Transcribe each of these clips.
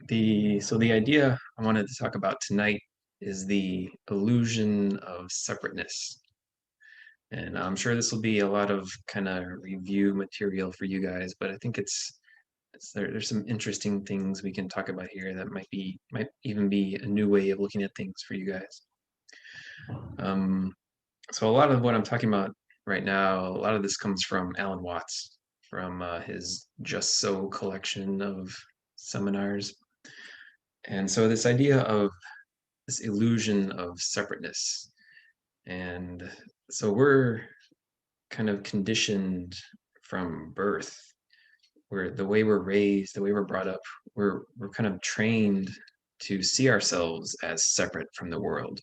The idea I wanted to talk about tonight is the illusion of separateness. And I'm sure this will be a lot of kind of review material for you guys, but I think there's some interesting things we can talk about here that might even be a new way of looking at things for you guys. So a lot of what I'm talking about right now, a lot of this comes from Alan Watts, from his Just So collection of seminars. And so this idea of this illusion of separateness. And so we're kind of conditioned from birth, where the way we're raised, the way we're brought up, we're kind of trained to see ourselves as separate from the world,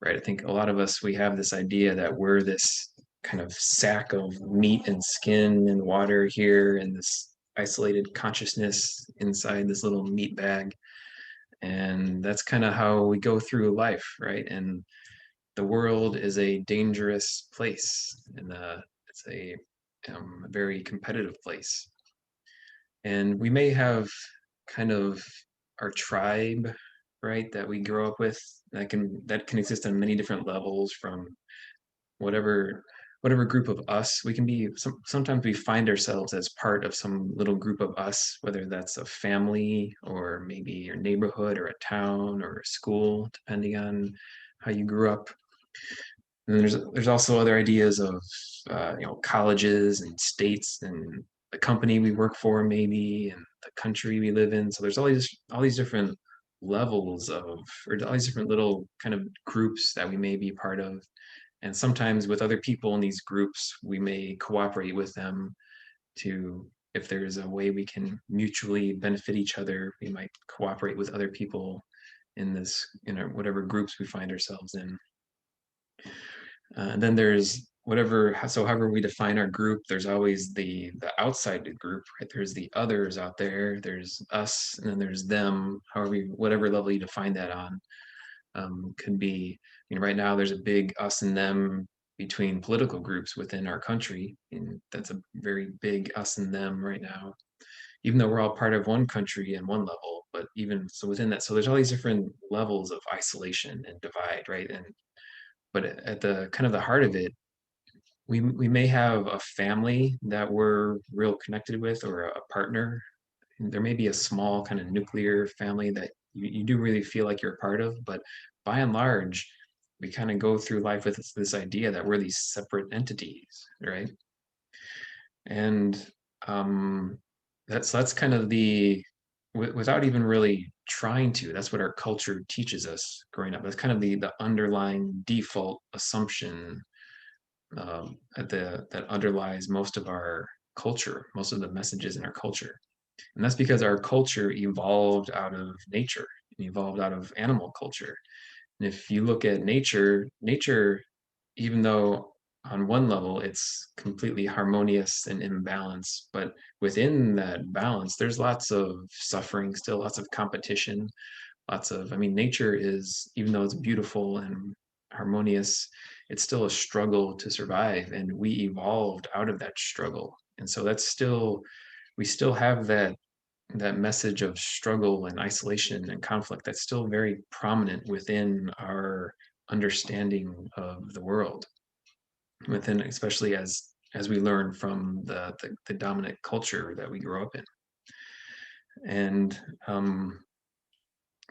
right? I think a lot of us, we have this idea that we're this kind of sack of meat and skin and water here, and this isolated consciousness inside this little meat bag. And that's kind of how we go through life, right? And the world is a dangerous place, and it's a very competitive place. And we may have kind of our tribe, right, that we grow up with that can exist on many different levels, from whatever whatever group of us we can be. Sometimes we find ourselves as part of some little group of us, whether that's a family or maybe your neighborhood or a town or a school, depending on how you grew up. And there's also other ideas of colleges and states and the company we work for, maybe, and the country we live in. So there's all these different levels of, or all these different little kind of groups that we may be part of. And sometimes with other people in these groups, we may cooperate with them to, if there's a way we can mutually benefit each other, we might cooperate with other people in our whatever groups we find ourselves in. And then there's so however we define our group, there's always the outside group, right? There's the others out there, there's us, and then there's them, whatever level you define that on. Could be, right now there's a big us and them between political groups within our country, and that's a very big us and them right now, even though we're all part of one country and one level. But even so, within that, so there's all these different levels of isolation and divide, right? But at the kind of the heart of it, we may have a family that we're real connected with, or a partner. There may be a small kind of nuclear family that you do really feel like you're a part of, but by and large, we kind of go through life with this idea that we're these separate entities, right? And that's kind of without even really trying to, that's what our culture teaches us growing up. That's kind of the underlying default assumption that underlies most of our culture, most of the messages in our culture. And that's because our culture evolved out of nature, and evolved out of animal culture. And if you look at nature, even though on one level it's completely harmonious and in balance, but within that balance, there's lots of suffering, still lots of competition, nature is, even though it's beautiful and harmonious, it's still a struggle to survive. And we evolved out of that struggle. And so we still have that message of struggle and isolation and conflict that's still very prominent within our understanding of the world, within, especially as we learn from the dominant culture that we grow up in. And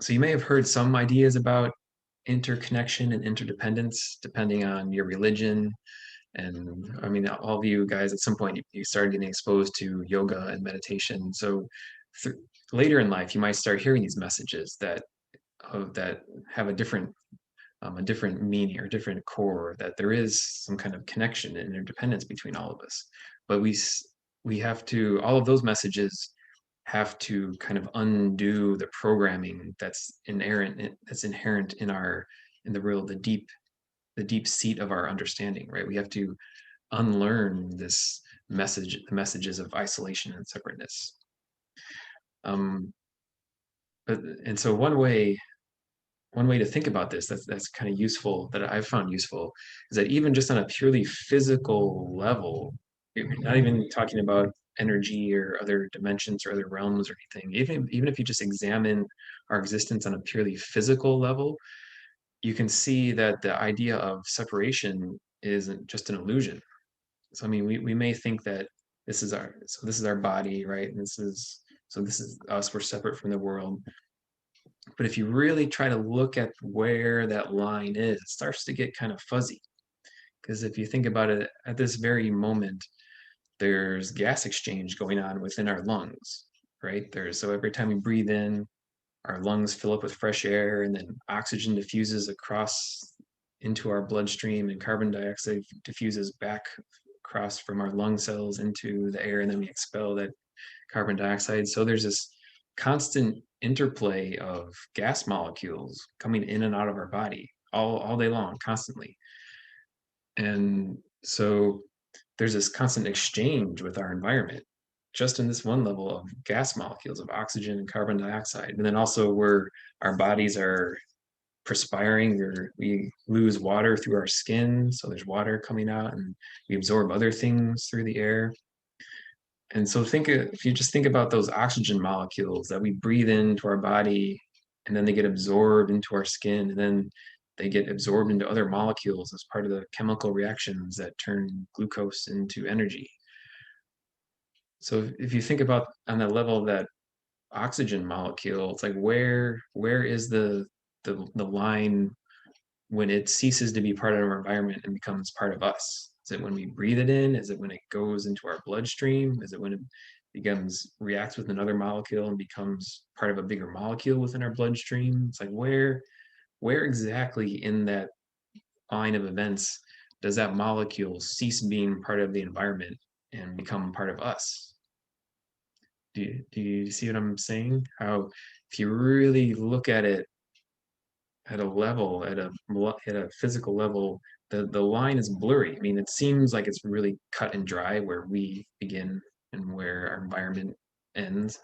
so you may have heard some ideas about interconnection and interdependence depending on your religion. And all of you guys at some point you started getting exposed to yoga and meditation. So later in life, you might start hearing these messages that have a different meaning or different core, that there is some kind of connection and interdependence between all of us. But we have to, all of those messages have to kind of undo the programming that's inherent in the deep seat of our understanding, right? We have to unlearn the messages of isolation and separateness. And so one way to think about this that's kind of useful, that I've found useful, is that even just on a purely physical level, not even talking about energy or other dimensions or other realms or anything. Even if you just examine our existence on a purely physical level, you can see that the idea of separation isn't just an illusion. So I mean, we may think that this is our body, right? And this is us, we're separate from the world. But if you really try to look at where that line is, it starts to get kind of fuzzy. Because if you think about it, at this very moment, there's gas exchange going on within our lungs, right? So every time we breathe in, our lungs fill up with fresh air, and then oxygen diffuses across into our bloodstream, and carbon dioxide diffuses back across from our lung cells into the air, and then we expel that carbon dioxide. So there's this constant interplay of gas molecules coming in and out of our body all day long, constantly. And so there's this constant exchange with our environment, just in this one level of gas molecules of oxygen and carbon dioxide. And then also where our bodies are perspiring, or we lose water through our skin. So there's water coming out, and we absorb other things through the air. And so if you just think about those oxygen molecules that we breathe into our body, and then they get absorbed into our skin, and then they get absorbed into other molecules as part of the chemical reactions that turn glucose into energy. So if you think about on the level of that oxygen molecule, it's like where is the line when it ceases to be part of our environment and becomes part of us? Is it when we breathe it in? Is it when it goes into our bloodstream? Is it when it reacts with another molecule and becomes part of a bigger molecule within our bloodstream? It's like where exactly in that line of events does that molecule cease being part of the environment and become part of us? Do you see what I'm saying? How if you really look at it at a level, at a physical level, the line is blurry. I mean, it seems like it's really cut and dry where we begin and where our environment ends.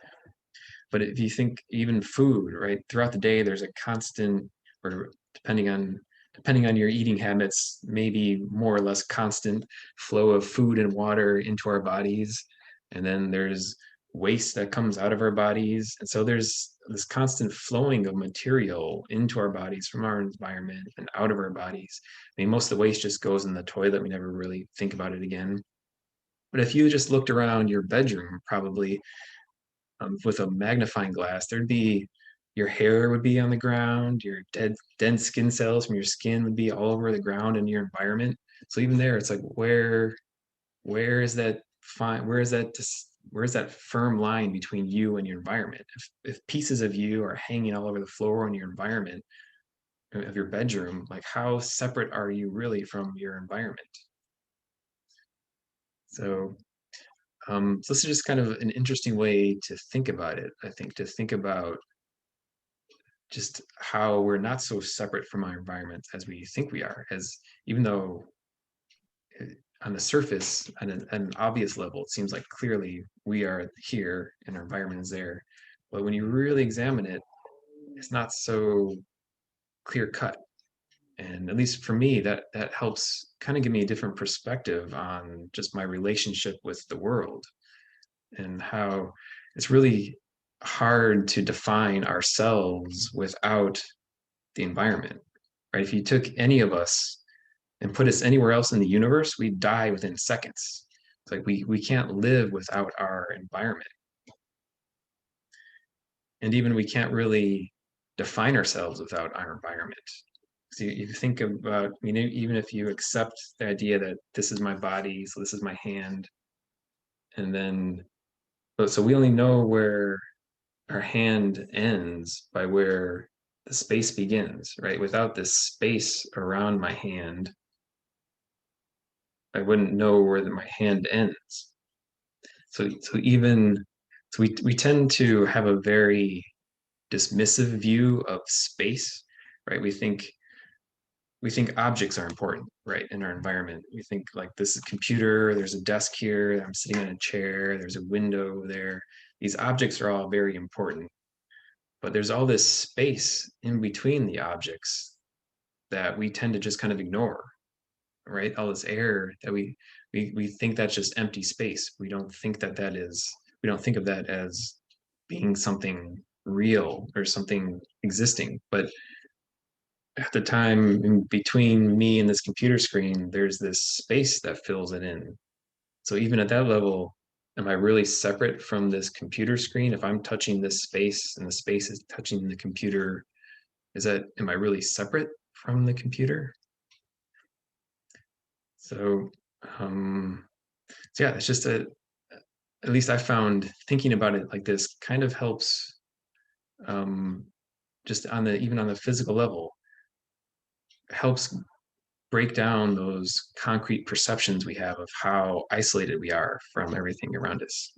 But if you think even food, right, throughout the day, there's a constant, or depending on your eating habits, maybe more or less constant flow of food and water into our bodies. And then there's waste that comes out of our bodies. And so there's this constant flowing of material into our bodies from our environment and out of our bodies. I mean, most of the waste just goes in the toilet. We never really think about it again. But if you just looked around your bedroom, probably with a magnifying glass, there'd be your hair would be on the ground, your dead skin cells from your skin would be all over the ground in your environment. So even there, it's like where is that fine? Where is that firm line between you and your environment? If pieces of you are hanging all over the floor in your environment of your bedroom, like how separate are you really from your environment? So so this is just kind of an interesting way to think about it. I think to think about just how we're not so separate from our environment as we think we are, as even though uh, on the surface, on an obvious level, it seems like clearly we are here and our environment is there. But when you really examine it, it's not so clear cut. And at least for me, that helps kind of give me a different perspective on just my relationship with the world, and how it's really hard to define ourselves without the environment, right? If you took any of us and put us anywhere else in the universe, we'd die within seconds. It's like we can't live without our environment. And even we can't really define ourselves without our environment. So you think about, I mean, even if you accept the idea that this is my body, so this is my hand, and then, but so we only know where our hand ends by where the space begins, right? Without this space around my hand, I wouldn't know where my hand ends. So we tend to have a very dismissive view of space, right? We think objects are important, right, in our environment. We think like this is a computer, there's a desk here, I'm sitting in a chair, there's a window there. These objects are all very important, but there's all this space in between the objects that we tend to just kind of ignore, right? All this air that We think that's just empty space. We don't think of that as being something real or something existing. But at the time in between me and this computer screen, there's this space that fills it in. So even at that level, am I really separate from this computer screen? If I'm touching this space and the space is touching the computer, am I really separate from the computer? So, um, so yeah, it's just at least I found thinking about it like this kind of helps, um, just even on the physical level, helps break down those concrete perceptions we have of how isolated we are from everything around us.